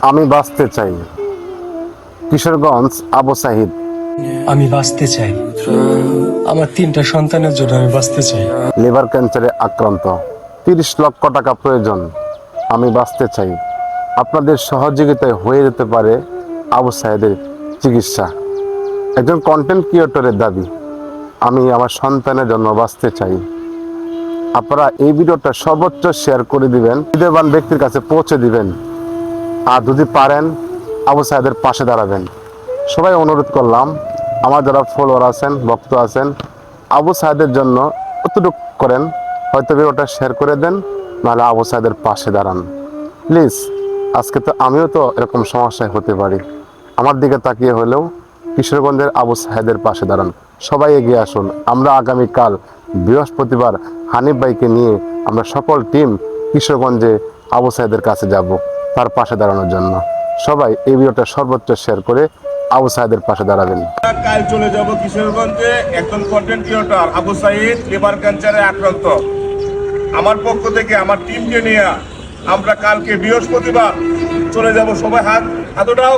আমি বাঁচতে চাই। কিশোরগঞ্জ আবু সাহিদ। আমি বাঁচতে চাই, আমার 3টা সন্তানের জন্য আমি বাঁচতে চাই। লিভার ক্যান্সারে আক্রান্ত, 30 লক্ষ টাকা প্রয়োজন। আমি বাঁচতে চাই। আপনাদের সহযোগিতায় হয়ে যেতে পারে আবু সাহেদের চিকিৎসা। একজন কন্টেন্ট ক্রিয়েটরের দাবি, আমি আমার সন্তানের জন্য বাঁচতে চাই। আপনারা এই ভিডিওটা সর্বোচ্চ শেয়ার করে দিবেন, হৃদয়বান ব্যক্তির কাছে পৌঁছে দিবেন। আর যদি পারেন আবু সাহেদের পাশে দাঁড়াবেন। সবাই অনুরোধ করলাম, আমার যারা ফলোয়ার আছেন, ভক্ত আছেন, আবু সাহেদের জন্য কতটুকু করেন, হয়তো ভিডিওটা শেয়ার করে দেন, নাহলে আবু সাহেদের পাশে দাঁড়ান প্লিজ। আজকে তো আমিও তো এরকম সমস্যায় হতে পারি। আমার দিকে তাকিয়ে হলেও কিশোরগঞ্জের আবু সাহেদের পাশে দাঁড়ান। সবাই এগিয়ে আসুন। আমরা আগামীকাল বৃহস্পতিবার হানিফ ভাইকে নিয়ে আমরা সকল টিম কিশোরগঞ্জে আবু সাহেদের কাছে যাব তার পাশে দাঁড়ানোর জন্য। সবাই এই ভিডিওটা সর্বোচ্চ শেয়ার করে আবু সাহেদের পাশে দাঁড়াবেন। কাল চলে যাব কিশোরগঞ্জে। একজন content creator Abu Sayeed liver ক্যান্সারে আক্রান্ত। আমার পক্ষ থেকে আমার টিমকে নিয়ে আমরা কালকে বৃহস্পতিবার চলে যাব। সবাই হাত উঠাও।